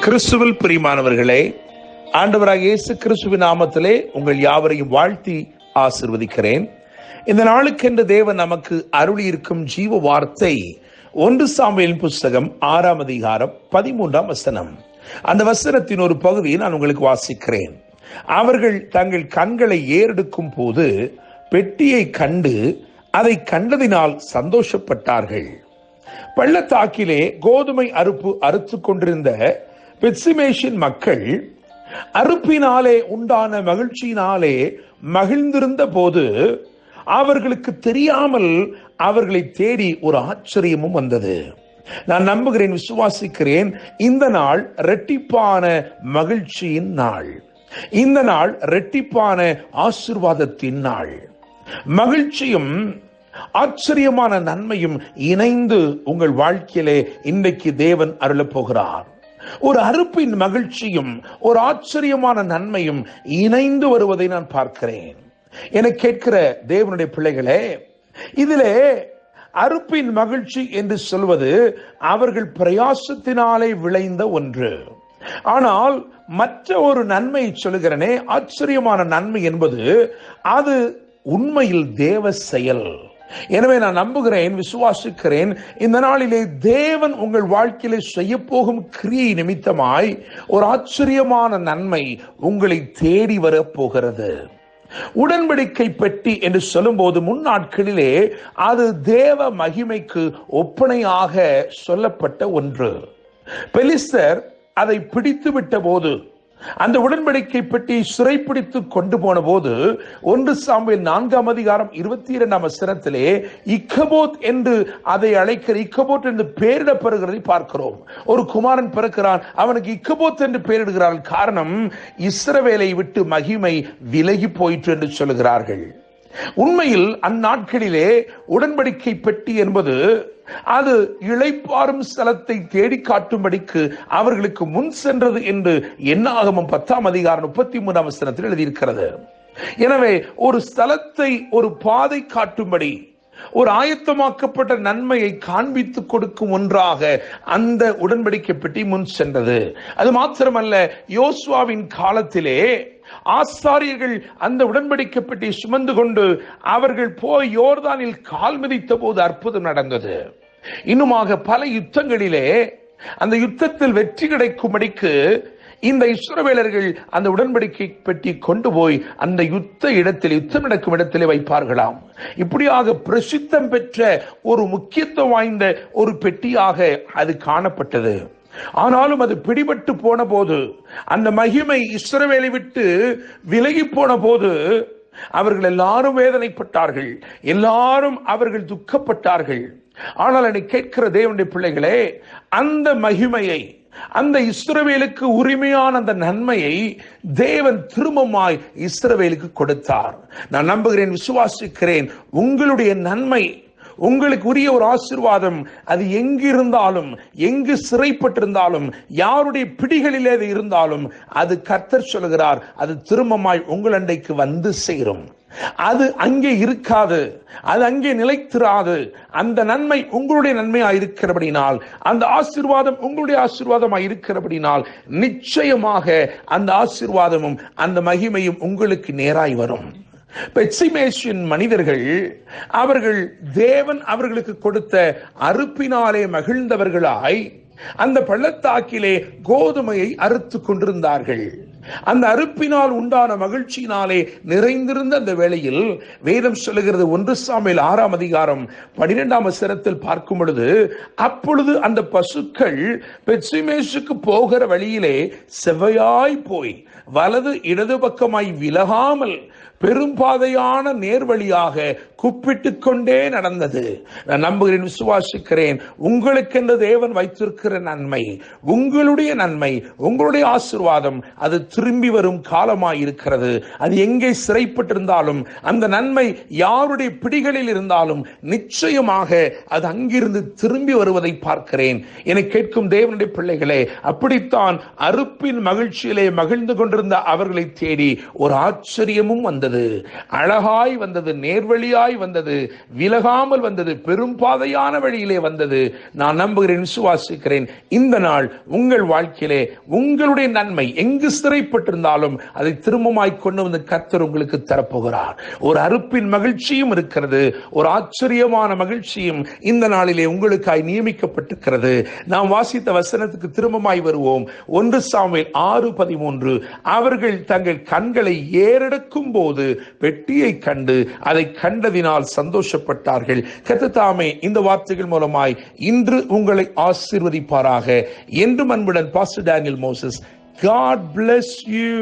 கிறிஸ்துவில் பிரியமானவர்களே, ஆண்டவராகிய இயேசு கிறிஸ்துவின் நாமத்திலே உங்கள் யாவரையும் வாழ்த்தி ஆசிர்வதிக்கிறேன். இந்த நாளுக்கென்று தேவன் நமக்கு அருளி இருக்கும் ஜீவ வார்த்தை 1 சாமுவேலின் புஸ்தகம் 6ஆம் அதிகாரம் 13ஆம் வசனம். அந்த வசனத்தின் ஒரு பகுதியை நான் உங்களுக்கு வாசிக்கிறேன். அவர்கள் தங்கள் கண்களை ஏறெடுக்கும் போது பெட்டியை கண்டு அதை கண்டதினால் சந்தோஷப்பட்டார்கள். பள்ளத்தாக்கிலே கோதுமை அறுத்து கொண்டிருந்த பெத்சிமேஷின் மக்கள் அறுப்பினாலே உண்டான மகிழ்ச்சியினாலே மகிழ்ந்திருந்த போது அவர்களுக்கு தெரியாமல் அவர்களை தேடி ஒரு ஆச்சரியமும் வந்தது. நான் நம்புகிறேன், விசுவாசிக்கிறேன், இந்த நாள் இரட்டிப்பான மகிழ்ச்சியின் நாள், இந்த நாள் இரட்டிப்பான ஆசீர்வாதத்தின் நாள். மகிழ்ச்சியும் ஆச்சரியமான நன்மையும் இணைந்து உங்கள் வாழ்க்கையிலே இன்றைக்கு தேவன் அருளப் போகிறார். ஒரு அறுப்பின் மகிழ்ச்சியும் ஒரு ஆச்சரியமான நன்மையும் இணைந்து வருவதை நான் பார்க்கிறேன். என கேட்கிற தேவனுடைய பிள்ளைகளே, இதிலே அறுப்பின் மகிழ்ச்சி என்று சொல்வது அவர்கள் பிரயாசத்தினாலே விளைந்த ஒன்று. ஆனால் மற்ற ஒரு நன்மை சொல்லுகிறனே, ஆச்சரியமான நன்மை என்பது அது உண்மையில் தேவ செயல். எனவே நான் நம்புகிறேன், விசுவாசிக்கிறேன், இந்த நாளிலே தேவன் உங்கள் வாழ்க்கையிலே செய்ய போகும் கிரியை நிமித்தமாய் ஒரு ஆச்சரியமான நன்மை உங்களை தேடி வரப்போகிறது. உடன்படிக்கை பெட்டி என்று சொல்லும் போது முன்னாட்களிலே அது தேவ மகிமைக்கு ஒப்பனையாக சொல்லப்பட்ட ஒன்று. பெலிஸ்தர் அதை பிடித்து விட்ட போது, அந்த உடன்படிக்கை பெட்டி சிறைப்பிடித்து கொண்டு போன போது 1 சாமுவேல் 4ஆம் அதிகாரம் 22ஆம் வசனத்திலே இக்கபோத் என்று அதை அழைக்கிற இக்கபோத் என்று பெயரிடப்படுகிறதை பார்க்கிறோம். ஒரு குமாரன் பிறக்கிறான், அவனுக்கு இக்கபோத் என்று பெயரிடுகிறார்கள். காரணம், இஸ்ரவேலை விட்டு மகிமை விலகி போயிற்று என்று சொல்லுகிறார்கள். உண்மையில் அந்நாட்களிலே உடன்படிக்கை பெட்டி என்பது அது இளைப்பாறும் ஸ்தலத்தை தேடி காட்டும்படிக்கு அவர்களுக்கு முன் சென்றது என்று என்னாகமம் 10ஆம் அதிகாரம் 33ஆம் வசனத்தில் எழுதியிருக்கிறது. எனவே ஒரு ஸ்தலத்தை, ஒரு பாதை காட்டும்படி, ஒரு ஆயத்தமாக்கப்பட்ட நன்மையை காண்பித்து கொடுக்கும் ஒன்றாக அந்த உடன்படிக்கை பெட்டி முன் சென்றது. அது மாத்திரமல்ல, யோசுவாவின் காலத்திலே ஆசாரியர்கள் அந்த உடன்படிக்கை பெட்டியை சுமந்து கொண்டு அவர்கள் போய் யோர்தானில் கால் மிதித்த போது அற்புதம் நடந்தது. இன்னுமாக பல யுத்தங்களிலே அந்த யுத்தத்தில் வெற்றி கிடைக்கும்படிக்கு இந்த இஸ்ரவேலர்கள் அந்த உடன்படிக்கை பெட்டி கொண்டு போய் அந்த யுத்தம் நடக்கும் இடத்திலே வைப்பார்களாம். இப்படியாக பிரசித்தம் பெற்ற ஒரு முக்கியத்துவம் வாய்ந்த ஒரு பெட்டியாக அது காணப்பட்டது. ஆனாலும் அது பிடிபட்டு போன போது, அந்த மகிமை இஸ்ரவேலை விட்டு விலகி போன போது அவர்கள் எல்லாரும் வேதனைப்பட்டார்கள், எல்லாரும் அவர்கள் துக்கப்பட்டார்கள். ஆனால் என்னை கேட்கிற தேவனுடைய பிள்ளைகளே, அந்த மகிமையை, அந்த இஸ்ரவேலுக்கு உரிமையான அந்த நன்மையை தேவன் திரும்பமாய் இஸ்ரவேலுக்கு கொடுத்தார். நான் நம்புகிறேன், விசுவாசிக்கிறேன், உங்களுடைய நன்மை, உங்களுக்கு உரிய ஒரு ஆசீர்வாதம், அது எங்கிருந்தாலும், எங்கு சிறைப்பட்டிருந்தாலும், யாருடைய பிடிகளிலே இருந்தாலும், அது கர்த்தர் சொல்கிறார், அது திரும்பமாய் உங்கள் அண்டைக்கு வந்து சேரும். அது அங்கே இருக்காது, அது அங்கே நிலைத்திராது. அந்த நன்மை உங்களுடைய நன்மையாக இருக்கிறபடினால், அந்த ஆசீர்வாதம் உங்களுடைய ஆசீர்வாதமாக இருக்கிறபடினால், நிச்சயமாக அந்த ஆசீர்வாதமும் அந்த மகிமையும் உங்களுக்கு நேராய் வரும். பெத்சிமேஷின் மனிதர்கள், அவர்கள் தேவன் அவர்களுக்கு கொடுத்த அறுப்பினாலே மகிழ்ந்தவர்களாய் அந்த பள்ளத்தாக்கிலே கோதுமையை அறுத்து கொண்டிருந்தார்கள். அந்த அறுப்பினால் உண்டான மகிழ்ச்சியினாலே நிறைந்திருந்த அந்த வேளையில் வேதம் சொல்லுகிறது, 1 சாமுவேல் 6ஆம் அதிகாரம் 12ஆம் வசனத்தில் பார்க்கும் பொழுது, அப்பொழுது அந்த பசுக்கள் பெத்சிமேஷுக்கு போகிற வழியிலே செவ்வையாய் போய் வலது இடது பக்கமாய் விலகாமல் பெரும்பாதையான நேர்வழியாக கூப்பிட்டு கொண்டே நடந்தது. நான் நம்புகிறேன், விசுவாசிக்கிறேன், உங்களுக்கென்று தேவன் வைத்திருக்கிற நன்மை, உங்களுடைய நன்மை, உங்களுடைய ஆசீர்வாதம் அது திரும்பி வரும் காலமாய் இருக்கிறது. அது எங்கே சிறைப்பட்டிருந்தாலும், அந்த நன்மை யாருடைய பிடிகளில் இருந்தாலும் நிச்சயமாக அது அங்கிருந்து திரும்பி வருவதை பார்க்கிறேன். என கேட்கும் தேவனுடைய பிள்ளைகளே, அப்படித்தான் அறுப்பின் மகிழ்ச்சியிலே மகிழ்ந்து கொண்டிருந்த அவர்களை தேடி ஒரு ஆச்சரியமும் வந்தது. வந்தது, அழகாய் வந்தது, நேர்வழியாய் வந்தது, விலகாமல் வந்தது, பெரும் பாதையான வழியிலே வந்தது. நான் நம்புகிறேன், விசுவாசிக்கிறேன், இந்த நாள் உங்கள் வாழ்க்கையிலே உங்களுடைய நன்மை எங்கு சிறைப்பட்டிருந்தாலும் அதை திரும்பமாய் கொண்டு வந்து கர்த்தர் உங்களுக்கு தரப்போகிறார். ஒரு அறுப்பின் மகிழ்ச்சியும் இருக்கிறது, ஒரு ஆச்சரியமான மகிழ்ச்சியும் இந்த நாளிலே உங்களுக்காய் நியமிக்கப்பட்டிருக்கிறது. நாம் வாசித்த வசனத்துக்கு திரும்பமாய் வருவோம். 1 சாமுவேல் 6:13. அவர்கள் தங்கள் கண்களை ஏறெடுக்கும் போது பெட்டியை கண்டு அதை கண்டதினால் சந்தோஷப்பட்டார்கள். கர்த்தர் தாமே இந்த வார்த்தைகள் மூலமாய் இன்று உங்களை ஆசீர்வதிப்பாராக. என்றும் அன்புடன் pastor Daniel Moses. God bless you.